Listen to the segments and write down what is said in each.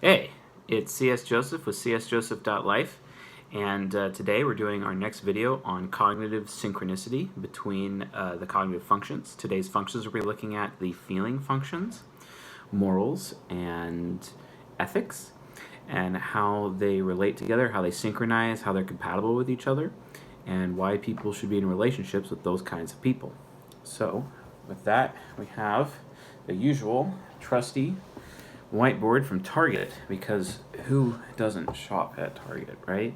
Hey, it's CS Joseph with csjoseph.life, and today we're doing our next video on cognitive synchronicity between the cognitive functions. Today's functions we'll be looking at the feeling functions, morals, and ethics, and how they relate together, how they synchronize, how they're compatible with each other, and why people should be in relationships with those kinds of people. So, with that, we have the usual trusty whiteboard from Target, because who doesn't shop at Target, right?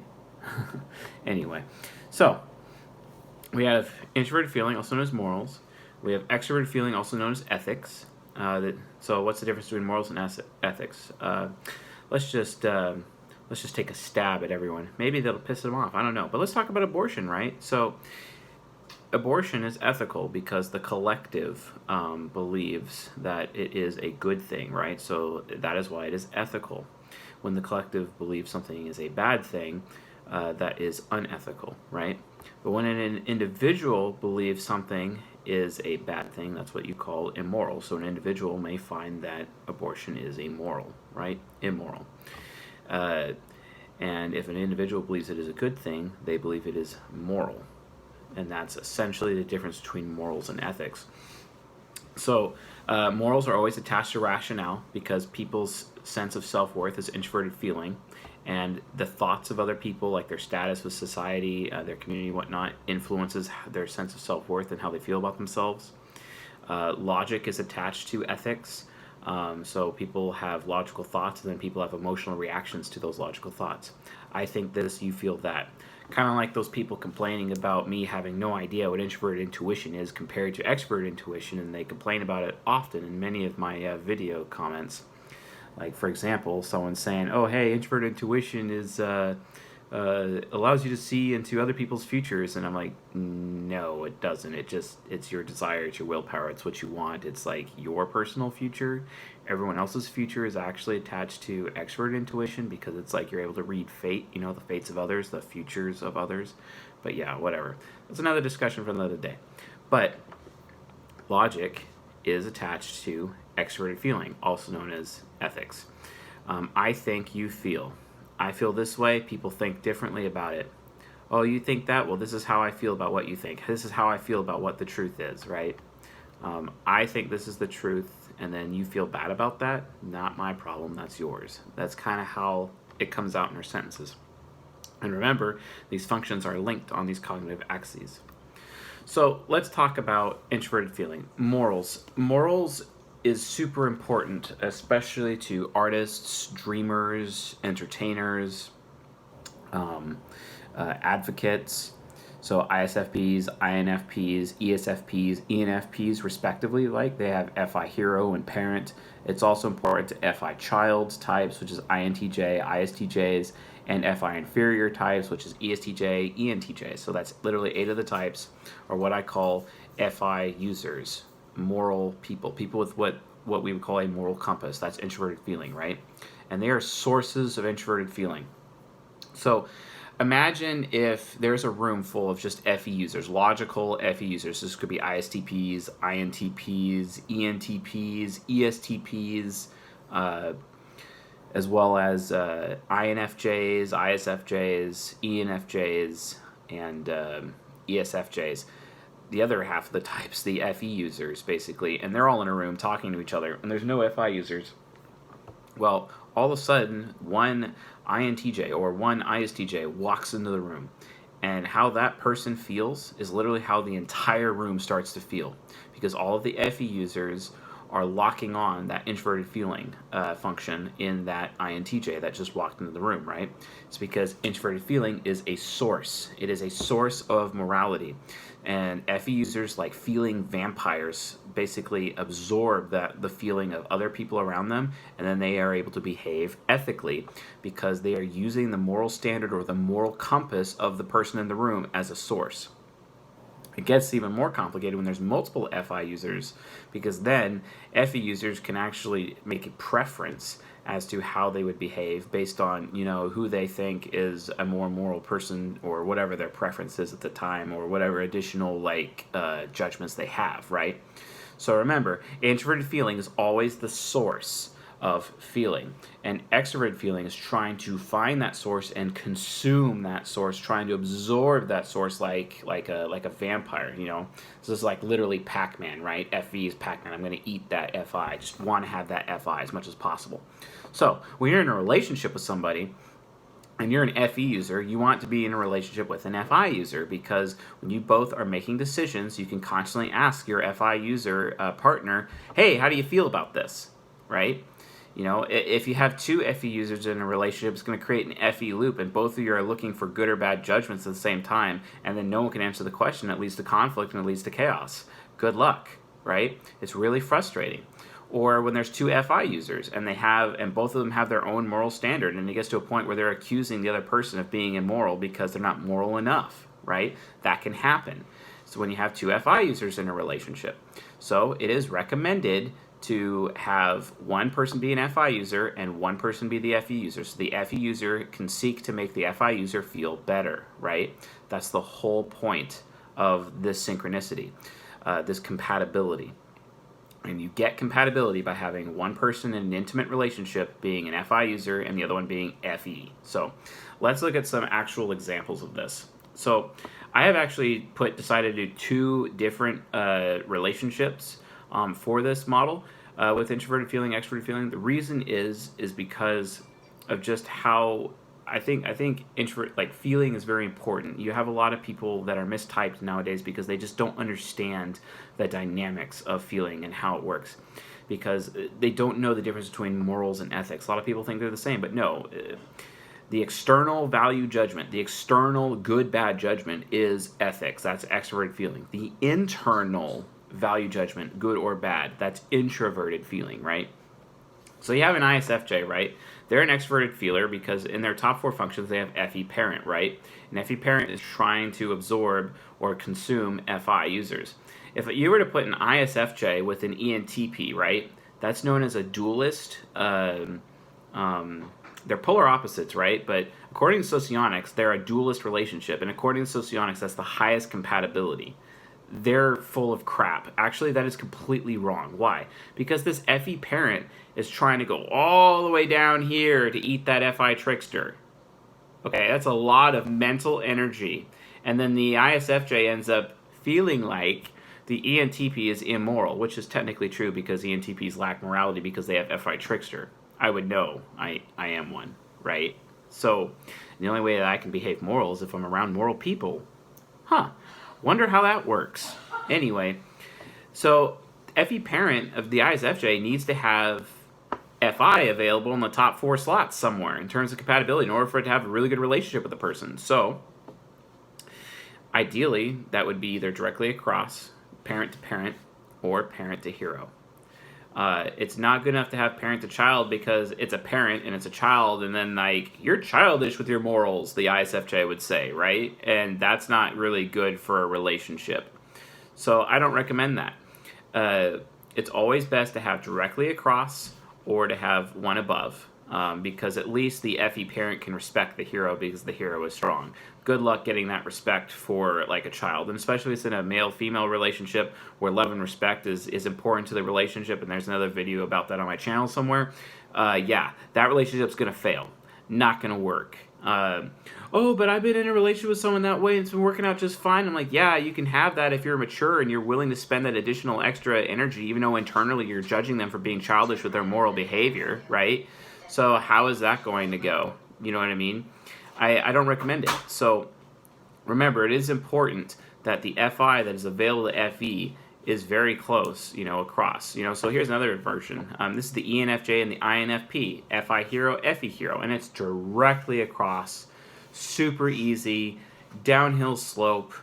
Anyway, so we have introverted feeling, also known as morals. We have extroverted feeling, also known as ethics. So what's the difference between morals and ethics? Let's just take a stab at everyone. Maybe that'll piss them off. I don't know. But let's talk about abortion, right? So abortion is ethical because the collective believes that it is a good thing, right? So that is why it is ethical. When the collective believes something is a bad thing, that is unethical, right? But when an individual believes something is a bad thing, that's what you call immoral. So an individual may find that abortion is immoral, right? Immoral. And if an individual believes it is a good thing, they believe it is moral. And that's essentially the difference between morals and ethics. So morals are always attached to rationale because people's sense of self-worth is introverted feeling, and the thoughts of other people, like their status with society, their community, whatnot, influences their sense of self-worth and how they feel about themselves. Logic is attached to ethics. So people have logical thoughts, and then people have emotional reactions to those logical thoughts. I think this, you feel that. Kind of like those people complaining about me having no idea what introverted intuition is compared to extroverted intuition, and they complain about it often in many of my video comments. Like, for example, someone saying, oh, hey, introverted intuition is allows you to see into other people's futures, and I'm like, no, it doesn't. It's your desire, it's your willpower, it's what you want. It's like your personal future. Everyone else's future is actually attached to extroverted intuition because it's like you're able to read fate, the fates of others, the futures of others. But yeah, whatever. That's another discussion for another day. But logic is attached to extroverted feeling, also known as ethics. I think, you feel. I feel this way, people think differently about it. Oh, you think that? Well, this is how I feel about what you think. This is how I feel about what the truth is, right? I think this is the truth, and then you feel bad about that. Not my problem, that's yours. That's kind of how it comes out in our sentences. And remember, these functions are linked on these cognitive axes. So let's talk about introverted feeling. Morals. Morals is super important, especially to artists, dreamers, entertainers, advocates. So ISFPs, INFPs, ESFPs, ENFPs, respectively, like they have FI hero and parent. It's also important to FI child types, which is INTJ, ISTJs, and FI inferior types, which is ESTJ, ENTJ. So that's literally 8 of the types, or what I call FI users, moral people, people with what we would call a moral compass. That's introverted feeling, right? And they are sources of introverted feeling. So imagine if there's a room full of just FE users, logical FE users. This could be ISTPs, INTPs, ENTPs, ESTPs, as well as INFJs, ISFJs, ENFJs, and ESFJs. The other half of the types, the FE users, basically, and they're all in a room talking to each other, and there's no FI users. Well, all of a sudden, one INTJ or one ISTJ walks into the room, and how that person feels is literally how the entire room starts to feel, because all of the FE users are locking on that introverted feeling function in that INTJ that just walked into the room, right? It's because introverted feeling is a source. It is a source of morality. And FE users, like feeling vampires, basically absorb the feeling of other people around them, and then they are able to behave ethically because they are using the moral standard or the moral compass of the person in the room as a source. It gets even more complicated when there's multiple FI users, because then FE users can actually make a preference as to how they would behave based on, who they think is a more moral person, or whatever their preference is at the time, or whatever additional judgments they have, right? So remember, introverted feeling is always the source of feeling. And extroverted feeling is trying to find that source and consume that source, trying to absorb that source like a vampire, you know. So this is like literally Pac-Man, right? FE is Pac-Man. I'm going to eat that FI. I just want to have that FI as much as possible. So when you're in a relationship with somebody, and you're an FE user, you want to be in a relationship with an FI user, because when you both are making decisions, you can constantly ask your FI user partner, hey, how do you feel about this, right? You know, if you have two FE users in a relationship, it's going to create an FE loop, and both of you are looking for good or bad judgments at the same time, and then no one can answer the question. That leads to conflict, and it leads to chaos. Good luck, right? It's really frustrating. Or when there's two FI users and both of them have their own moral standard, and it gets to a point where they're accusing the other person of being immoral because they're not moral enough, right? That can happen. So when you have two FI users in a relationship, so it is recommended to have one person be an FI user and one person be the FE user. So the FE user can seek to make the FI user feel better, right? That's the whole point of this synchronicity, this compatibility. And you get compatibility by having one person in an intimate relationship being an FI user and the other one being FE. So let's look at some actual examples of this. So I have actually decided to do two different relationships for this model with introverted feeling, extroverted feeling. The reason is because of just how I think introvert feeling is very important. You have a lot of people that are mistyped nowadays because they just don't understand the dynamics of feeling and how it works, because they don't know the difference between morals and ethics. A lot of people think they're the same, but no. The external value judgment, the external good-bad judgment is ethics. That's extroverted feeling. The internal value judgment, good or bad, that's introverted feeling, right? So you have an ISFJ, right? They're an extroverted feeler because in their top four functions, they have FE parent, right? And FE parent is trying to absorb or consume FI users. If you were to put an ISFJ with an ENTP, right? That's known as a dualist. They're polar opposites, right? But according to socionics, they're a dualist relationship. And according to socionics, that's the highest compatibility. They're full of crap. Actually, that is completely wrong. Why? Because this FE parent is trying to go all the way down here to eat that FI trickster. Okay, that's a lot of mental energy. And then the ISFJ ends up feeling like the ENTP is immoral, which is technically true because ENTPs lack morality because they have FI trickster. I would know. I am one, right? So the only way that I can behave moral is if I'm around moral people. Wonder how that works. Anyway, so FE parent of the ISFJ needs to have FI available in the top four slots somewhere in terms of compatibility in order for it to have a really good relationship with the person. So ideally, that would be either directly across, parent to parent, or parent to hero. It's not good enough to have parent to child because it's a parent and it's a child, and then you're childish with your morals, the ISFJ would say, right? And that's not really good for a relationship. So I don't recommend that. It's always best to have directly across or to have one above, because at least the FE parent can respect the hero because the hero is strong. Good luck getting that respect for a child, and especially if it's in a male-female relationship where love and respect is important to the relationship, and there's another video about that on my channel somewhere. Yeah, that relationship's going to fail. Not going to work. Oh, but I've been in a relationship with someone that way and it's been working out just fine. I'm like, yeah, you can have that if you're mature and you're willing to spend that additional extra energy, even though internally you're judging them for being childish with their moral behavior, right? So how is that going to go? You know what I mean? I don't recommend it. So remember, it is important that the FI that is available to FE is very close, across. So here's another version. This is the ENFJ and the INFP, FI hero, FE hero, and it's directly across, super easy, downhill slope,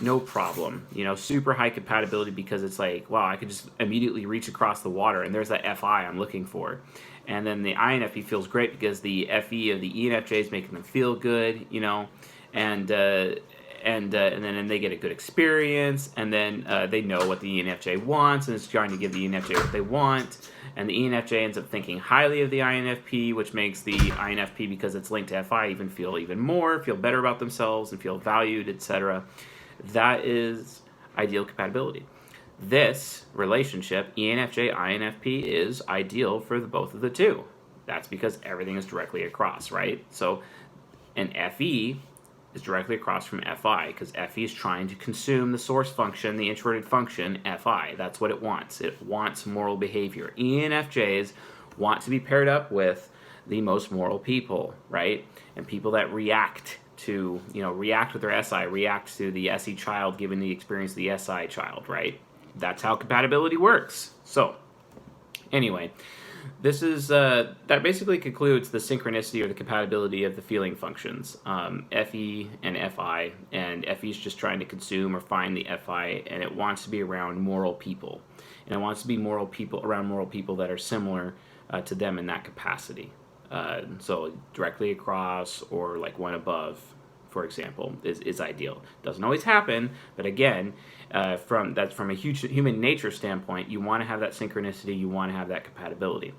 no problem. Super high compatibility because it's like, wow, I could just immediately reach across the water, and there's that FI I'm looking for. And then the INFP feels great because the FE of the ENFJ is making them feel good, and then they get a good experience, and then they know what the ENFJ wants, and it's trying to give the ENFJ what they want, and the ENFJ ends up thinking highly of the INFP, which makes the INFP, because it's linked to FI, even feel better about themselves, and feel valued, etc. That is ideal compatibility. This relationship, ENFJ, INFP, is ideal for both of the two. That's because everything is directly across, right? So an FE is directly across from FI because FE is trying to consume the source function, the introverted function, FI. That's what it wants. It wants moral behavior. ENFJs want to be paired up with the most moral people, right? And people that react to, react with their SI, react to the SE child given the experience of the SI child, right? That's how compatibility works. So, anyway, this is that basically concludes the synchronicity or the compatibility of the feeling functions, FE and FI, and FE is just trying to consume or find the FI, and it wants to be around moral people, and it wants to be around moral people that are similar to them in that capacity. So directly across or like one above, for example, is ideal. Doesn't always happen, but again, from a huge human nature standpoint, you want to have that synchronicity, you want to have that compatibility.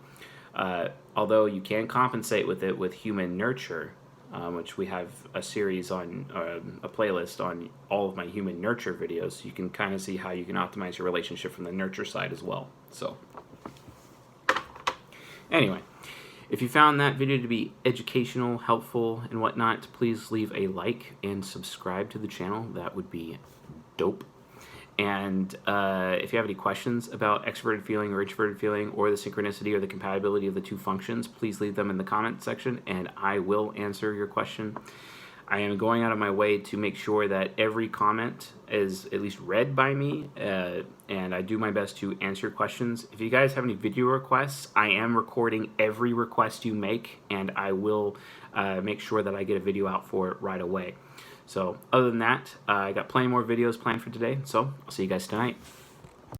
Although you can compensate with it with human nurture, which we have a series on, a playlist on all of my human nurture videos. You can kind of see how you can optimize your relationship from the nurture side as well. So, anyway. If you found that video to be educational, helpful, and whatnot, please leave a like and subscribe to the channel. That would be dope. And if you have any questions about extroverted feeling or introverted feeling or the synchronicity or the compatibility of the two functions, please leave them in the comment section and I will answer your question. I am going out of my way to make sure that every comment is at least read by me, and I do my best to answer questions. If you guys have any video requests, I am recording every request you make, and I will make sure that I get a video out for it right away. So other than that, I got plenty more videos planned for today, so I'll see you guys tonight.